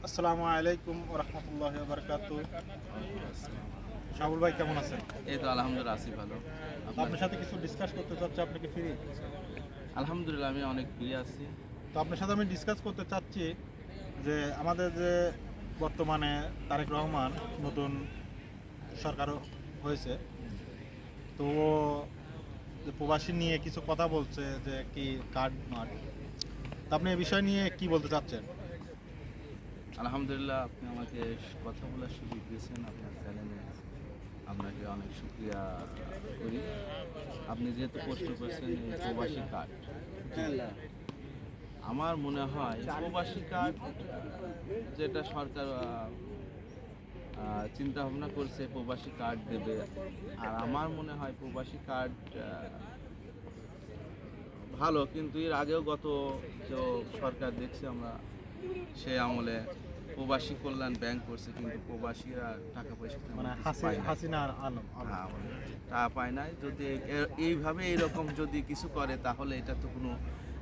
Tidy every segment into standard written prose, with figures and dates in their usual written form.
আসসালামু আলাইকুম ওয়া রাহমাতুল্লাহি ওয়া বারাকাতুহু। শাহুল ভাই কেমন আছেন? এই তো আলহামদুলিল্লাহ আছি ভালো। আপনার সাথে কিছু ডিসকাস করতে চাচ্ছি, আপনি কি ফ্রি? আলহামদুলিল্লাহ আমি অনেক ফ্রি আছি। তো আপনার সাথে আমি ডিসকাস করতে চাচ্ছি যে আমাদের যে বর্তমানে তারেক রহমান নতুন সরকার হয়েছে, তো ও যে প্রবাসী নিয়ে কিছু কথা বলছে যে কি কার্ড মার্ড, তা আপনি এই বিষয় নিয়ে কি বলতে চাচ্ছেন? আলহামদুলিল্লাহ আপনি আমাকে কথা বলার সুযোগ দিয়েছেন আপনার চ্যানেলে। আপনাকে অনেক শুকরিয়া করি। আপনি যেহেতু প্রশ্ন করেছেন এই প্রবাসী কার্ড, আমার মনে হয় প্রবাসী কার্ড যেটা সরকার চিন্তা ভাবনা করছে প্রবাসী কার্ড দেবে, আর আমার মনে হয় প্রবাসী কার্ড ভালো, কিন্তু এর আগেও গত যে সরকার দেখছি আমরা সেই আমলে প্রবাসী কল্যাণ ব্যাংক করছে, কিন্তু প্রবাসীরা টাকা পয়সা মানে হাসিনার আলম টাকা পায় নাই। যদি এইভাবে এইরকম যদি কিছু করে তাহলে এটা তো কোনো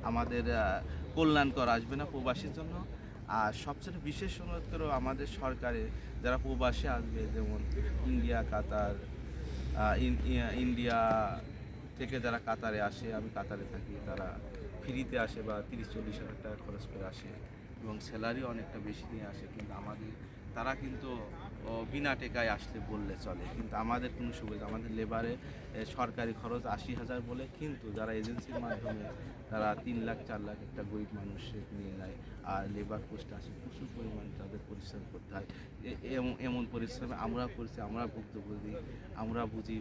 আমাদের কল্যাণকর আসবে না প্রবাসীর জন্য। আর সবচেয়ে বিশেষ অনুরোধ করো আমাদের সরকারে যারা প্রবাসী আসবে, যেমন ইন্ডিয়া, কাতার, ইন্ডিয়া থেকে যারা কাতারে আসে, আমি কাতারে থাকি, তারা ফ্রিতে আসে বা 30-40 হাজার টাকা খরচ করে আসে এবং স্যালারি অনেকটা বেশি নিয়ে আসে, কিন্তু আমাদের তারা কিন্তু বিনা টেকায় আসলে বললে চলে, কিন্তু আমাদের কোনো সুবিধা, আমাদের লেবারে সরকারি খরচ 80,000 বলে, কিন্তু যারা এজেন্সির মাধ্যমে তারা 3 লাখ 4 লাখ একটা গরিব মানুষের নিয়ে নেয়, আর লেবার পোস্ট আসে প্রচুর পরিমাণে তাদের পরিশ্রম করতে হয়। এমন পরিশ্রমে আমরা করছি, আমরা ভুক্তভোগী, আমরা বুঝি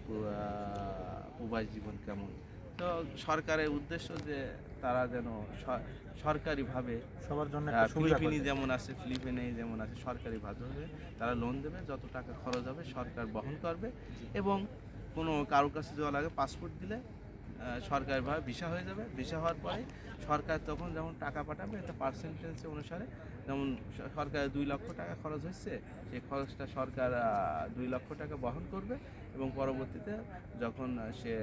প্রবাস জীবন কেমন। তো সরকারের উদ্দেশ্য যে তারা যেন সরকারিভাবে সবার জন্য ফিলিপিনে যেমন আছে, ফিলিপিনে যেমন আছে, সরকারিভাবে তারা লোন দেবে, যত টাকা খরচ হবে সরকার বহন করবে, এবং কোনো কারোর কাছে দেওয়া লাগে পাসপোর্ট দিলে সরকারিভাবে ভিসা হয়ে যাবে। ভিসা হওয়ার পরে সরকার তখন যেমন টাকা পাঠাবে, একটা পার্সেন্টেজ অনুসারে, যেমন সরকারের 2 লক্ষ টাকা খরচ হচ্ছে, সেই খরচটা সরকার 2 লক্ষ টাকা বহন করবে, এবং পরবর্তীতে যখন সে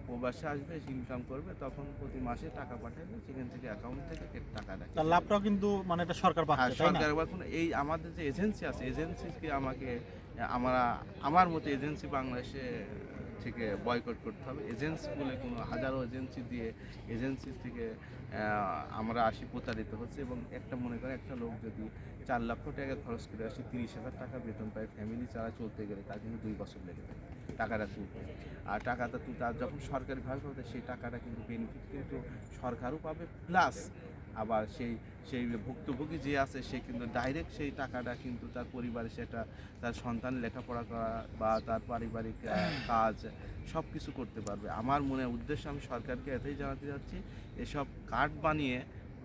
প্রবাসে আসবে, ইনকাম করবে, তখন প্রতি মাসে টাকা পাঠাবে, সেখান থেকে অ্যাকাউন্ট থেকে কেটে টাকা রাখে। তার লাভটাও কিন্তু মানে এটা সরকার পাচ্ছে, তাই না? সরকার এখন এই আমাদের যে এজেন্সি আছে, এজেন্সিকে আমার মতো এজেন্সি বাংলাদেশে থেকে বয়কট করতে হবে। এজেন্সি বলে কোনো হাজারো এজেন্সি দিয়ে এজেন্সি থেকে আমরা আসি প্রতারিত হচ্ছে, এবং একটা মনে করে একটা লোক যদি 4 লক্ষ টাকা খরচ করে আসে, 30,000 টাকা বেতন পায়, ফ্যামিলি ছাড়া চলতে গেলে তার কিন্তু 2 বছর লেগে যায় টাকাটা তুলতে। আর টাকাটা তার যখন সরকারিভাবে পাবে, সেই টাকাটা কিন্তু বেনিফিট কিন্তু সরকারও পাবে, প্লাস আবার সেই ভুক্তভোগী যে আছে সে কিন্তু ডাইরেক্ট সেই টাকাটা কিন্তু তার পরিবারে, সেটা তার সন্তান লেখাপড়া করা বা তার পারিবারিক কাজ সব কিছু করতে পারবে। আমার মনে উদ্দেশ্য, আমি সরকারকে এটাই জানাতে যাচ্ছি, এসব কার্ড বানিয়ে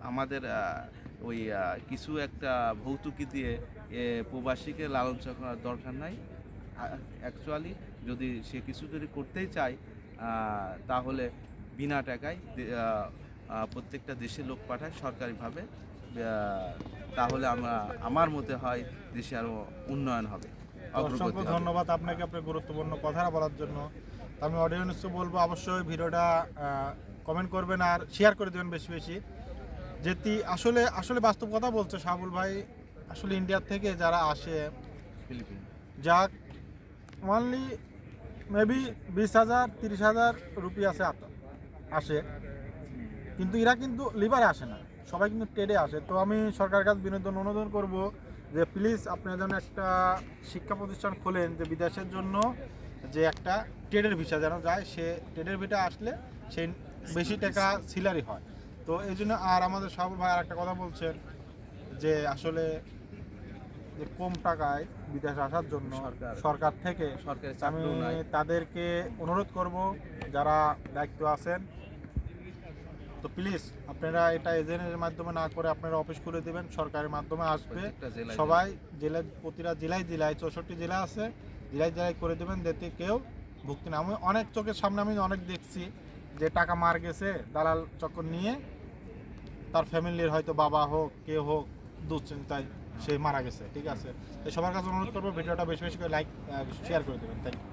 আমাদের ওই কিছু একটা ভৌতুকি দিয়ে প্রবাসীকে লালন পালন করার দরকার নাই। অ্যাকচুয়ালি যদি সে কিছু যদি করতেই চায়, তাহলে বিনা টাকায় প্রত্যেকটা দেশে লোক পাঠায় সরকারিভাবে, তাহলে আমার মতে হয় দেশে আরও উন্নয়ন হবে। অসংখ্য ধন্যবাদ আপনাকে আপনার গুরুত্বপূর্ণ কথা বলার জন্য। তো আমি অডিয়েন্সকে বলবো অবশ্যই ভিডিওটা কমেন্ট করবেন আর শেয়ার করে দেবেন বেশি বেশি, যেটি আসলে আসলে বাস্তব কথা বলছে শাহুল ভাই। আসলে ইন্ডিয়ার থেকে যারা আসে, ফিলিপিন যাক অনলি মেবি 20,000 30,000 রুপি আসে, কিন্তু এরা কিন্তু লিভারে আসে না, সবাই কিন্তু ট্রেডে আসে। তো আমি সরকারের কাছে অনুরোধ করব যে প্লিজ আপনারা যেন একটা শিক্ষা প্রতিষ্ঠান খোলেন, যে বিদেশের জন্য যে একটা ট্রেডের ভিসা যেন যায়, সে ট্রেডের ভিসা আসলে সেই বেশি টাকা স্যালারি হয়। তো এই জন্য আর আমাদের শাহুল ভাই আর একটা কথা বলছেন যে আসলে যে কম টাকায় বিদেশে আসার জন্য সরকার থেকে আমি তাদেরকে অনুরোধ করব যারা দায়িত্ব আছেন, তো প্লিজ আপনারা এটা এজেন্টের মাধ্যমে না করে আপনারা অফিস খুলে দেবেন, সরকারের মাধ্যমে আসবে। সবাই জেলায়, প্রতিটা জেলায় 64 জেলা আছে, জেলায় করে দেবেন, যাতে কেউ ভুক্তি না। আমি অনেক চোখের সামনে আমি অনেক দেখছি যে টাকা মার গেছে দালাল চক্কর নিয়ে, তার ফ্যামিলির হয়তো বাবা হোক কে হোক দুশ্চিন্তায় সে মারা গেছে। ঠিক আছে, তো সবার কাছে অনুরোধ করবো ভিডিওটা বেশি বেশি করে লাইক শেয়ার করে দেবেন। Thank you.